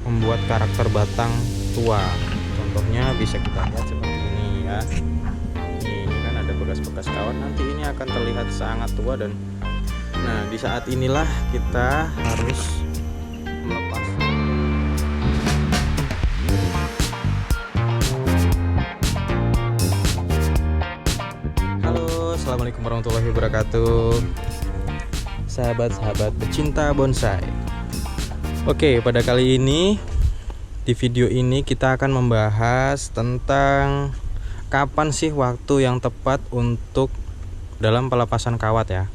membuat karakter batang tua. Contohnya bisa kita lihat seperti ini ya. Ini kan ada bekas-bekas kawat, nanti ini akan terlihat sangat tua. Dan nah, di saat inilah kita harus melepas. Halo, assalamualaikum warahmatullahi wabarakatuh, sahabat-sahabat pecinta bonsai. Oke, pada kali ini di video ini kita akan membahas tentang kapan sih waktu yang tepat untuk dalam pelepasan kawat ya.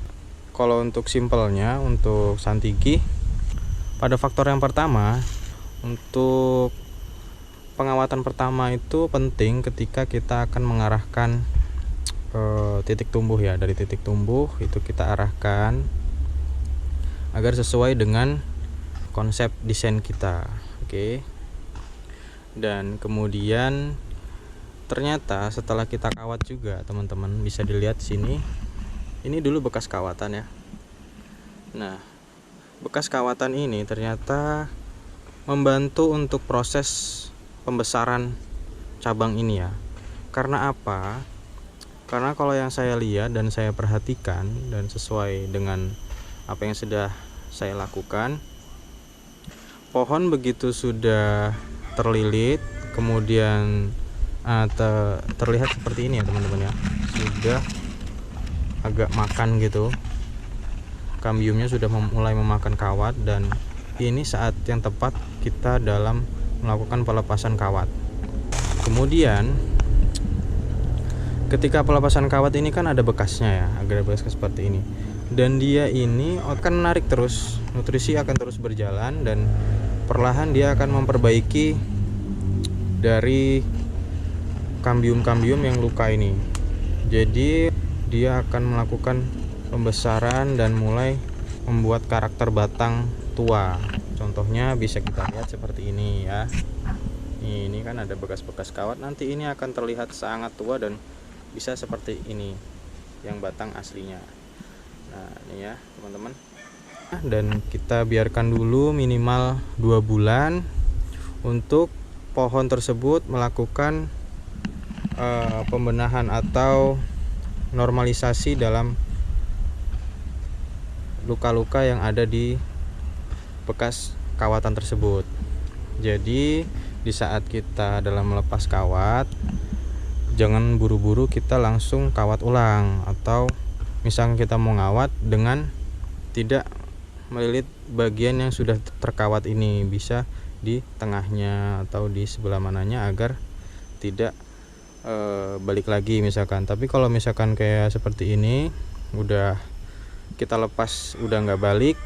Kalau untuk simpelnya, untuk santiki, pada faktor yang pertama, untuk pengawatan pertama itu penting ketika kita akan mengarahkan titik tumbuh ya. Dari titik tumbuh itu kita arahkan agar sesuai dengan konsep desain kita. Oke. Dan kemudian ternyata setelah kita kawat juga, teman-teman bisa dilihat sini. Ini dulu bekas kawatan ya. Nah, bekas kawatan ini ternyata membantu untuk proses pembesaran cabang ini ya. Karena apa? Karena kalau yang saya lihat dan saya perhatikan dan sesuai dengan apa yang sudah saya lakukan, pohon begitu sudah terlilit, kemudian terlihat seperti ini ya teman-teman ya, sudah agak makan gitu, kambiumnya sudah mulai memakan kawat, dan ini saat yang tepat kita dalam melakukan pelepasan kawat. Kemudian ketika pelepasan kawat ini kan ada bekasnya ya, agar bekas seperti ini, dan dia ini akan menarik terus, nutrisi akan terus berjalan, dan perlahan dia akan memperbaiki dari kambium-kambium yang luka ini. Jadi dia akan melakukan pembesaran dan mulai membuat karakter batang tua. Contohnya bisa kita lihat seperti ini ya. Ini kan ada bekas-bekas kawat, nanti ini akan terlihat sangat tua dan bisa seperti ini yang batang aslinya. Nah, ini ya teman-teman. Dan kita biarkan dulu minimal 2 bulan untuk pohon tersebut melakukan pembenahan atau normalisasi dalam luka-luka yang ada di bekas kawatan tersebut. Jadi di saat kita dalam melepas kawat, jangan buru-buru kita langsung kawat ulang, atau misalnya kita mau ngawat dengan tidak melilit bagian yang sudah terkawat ini, bisa di tengahnya atau di sebelah mananya agar tidak balik lagi misalkan. Tapi kalau misalkan kayak seperti ini udah kita lepas udah nggak balik,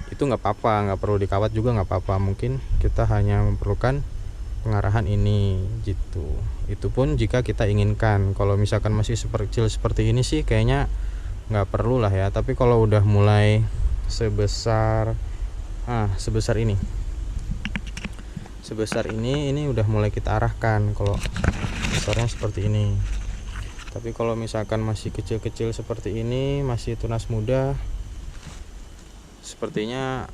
itu nggak apa-apa, nggak perlu dikawat juga nggak apa-apa. Mungkin kita hanya memerlukan pengarahan ini gitu. Itu pun jika kita inginkan. Kalau misalkan masih kecil seperti ini sih kayaknya nggak perlu lah ya. Tapi kalau udah mulai sebesar ini udah mulai kita arahkan kalau besarnya seperti ini. Tapi kalau misalkan masih kecil-kecil seperti ini, masih tunas muda, sepertinya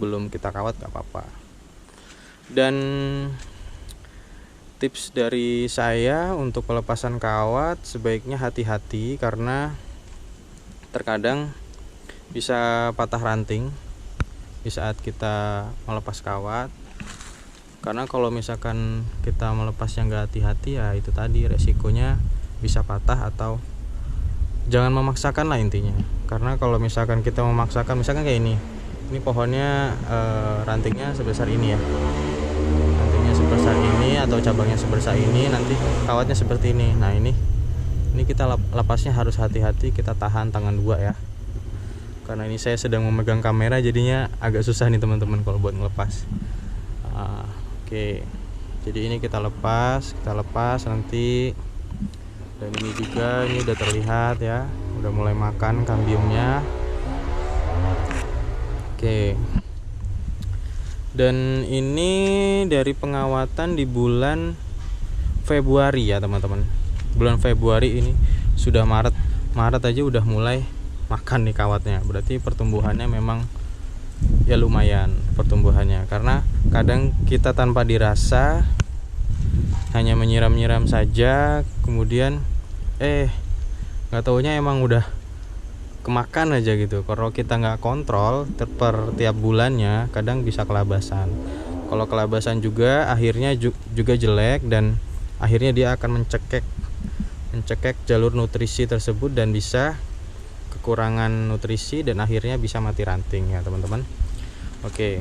belum kita kawat nggak apa-apa. Dan tips dari saya untuk pelepasan kawat, sebaiknya hati-hati karena terkadang bisa patah ranting di saat kita melepas kawat. Karena kalau misalkan kita melepasnya nggak hati-hati ya itu tadi resikonya bisa patah, atau jangan memaksakan lah intinya. Karena kalau misalkan kita memaksakan, misalkan kayak ini pohonnya rantingnya sebesar ini ya, rantingnya sebesar ini atau cabangnya sebesar ini, nanti kawatnya seperti ini. Nah ini kita lepasnya harus hati-hati, kita tahan tangan 2 ya. Karena ini saya sedang memegang kamera, jadinya agak susah nih teman-teman kalau buat ngelepas. Oke. Jadi ini kita lepas nanti. Dan ini juga ini udah terlihat ya, udah mulai makan kambiumnya. Oke. Dan ini dari pengawatan di bulan Februari ya teman-teman. Bulan Februari ini sudah Maret aja udah mulai makan nih kawatnya. Berarti pertumbuhannya memang ya lumayan pertumbuhannya, karena kadang kita tanpa dirasa hanya menyiram-nyiram saja, kemudian nggak taunya emang udah kemakan aja gitu. Kalau kita nggak kontrol per tiap bulannya, kadang bisa kelabasan. Kalau kelabasan juga akhirnya juga jelek, dan akhirnya dia akan mencekek jalur nutrisi tersebut dan bisa kekurangan nutrisi dan akhirnya bisa mati ranting ya teman-teman. Oke,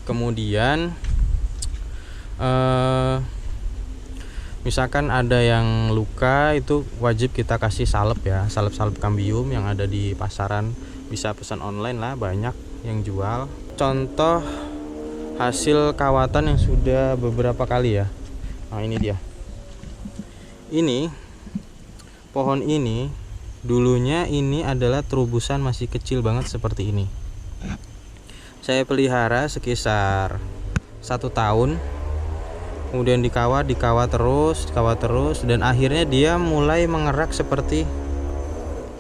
kemudian misalkan ada yang luka, itu wajib kita kasih salep ya, salep kambium yang ada di pasaran, bisa pesan online lah, banyak yang jual. Contoh hasil kawatan yang sudah beberapa kali ya. Nah ini dia, ini pohon ini dulunya ini adalah terubusan masih kecil banget seperti ini. Saya pelihara sekitar 1 tahun, kemudian dikawat terus, dan akhirnya dia mulai mengerak seperti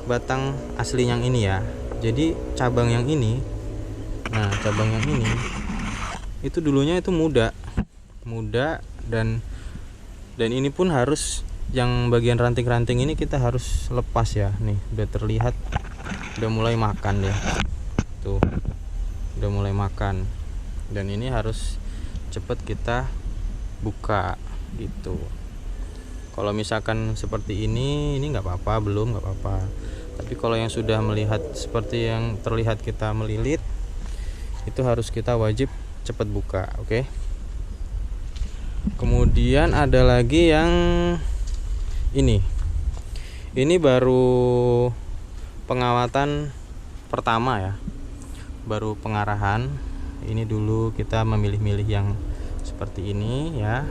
batang asli yang ini ya. Jadi cabang yang ini, nah cabang yang ini itu dulunya itu muda, dan ini pun harus, yang bagian ranting-ranting ini kita harus lepas ya. Nih udah terlihat udah mulai makan deh, tuh udah mulai makan, dan ini harus cepet kita buka gitu. Kalau misalkan seperti ini nggak apa-apa, belum nggak apa-apa. Tapi kalau yang sudah melihat seperti yang terlihat kita melilit, itu harus kita wajib cepat buka. Oke. Kemudian ada lagi yang ini baru pengawatan pertama ya, baru pengarahan. Ini dulu kita memilih-milih yang seperti ini ya,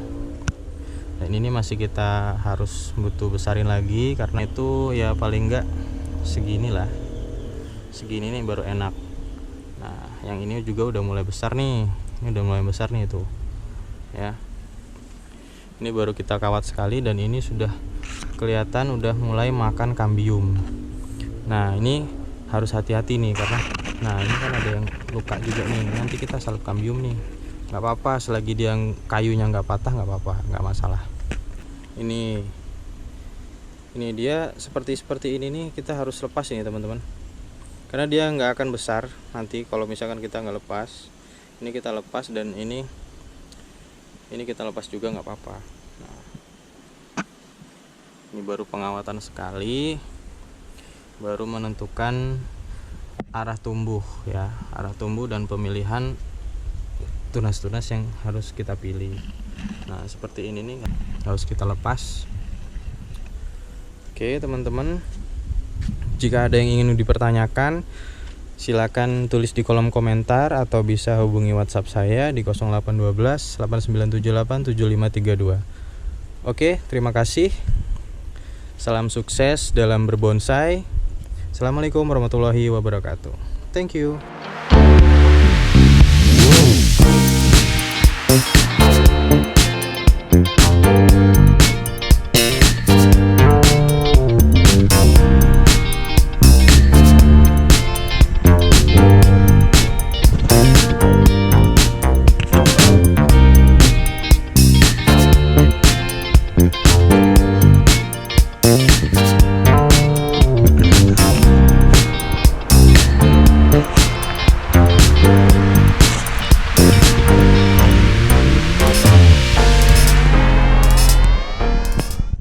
dan ini masih kita harus butuh besarin lagi, karena itu ya paling enggak segini nih baru enak. Nah yang ini juga udah mulai besar nih, tuh ya. Ini baru kita kawat sekali, dan ini sudah kelihatan udah mulai makan kambium. Nah ini harus hati-hati nih, karena nah ini kan ada yang luka juga nih, nanti kita salep kambium nih. Nggak apa-apa, selagi dia kayunya nggak patah, nggak apa-apa, nggak masalah. Ini dia seperti ini nih, kita harus lepas ini teman-teman, karena dia nggak akan besar nanti kalau misalkan kita nggak lepas. Ini kita lepas, dan ini kita lepas juga, nggak apa-apa. Nah, ini baru pengawatan sekali, baru menentukan arah tumbuh ya, arah tumbuh dan pemilihan tunas-tunas yang harus kita pilih. Nah seperti ini nih harus kita lepas. Oke teman-teman, jika ada yang ingin dipertanyakan, silakan tulis di kolom komentar atau bisa hubungi WhatsApp saya di 0812 8978 7532. Oke, terima kasih. Salam sukses dalam berbonsai. Assalamualaikum warahmatullahi wabarakatuh. Thank you.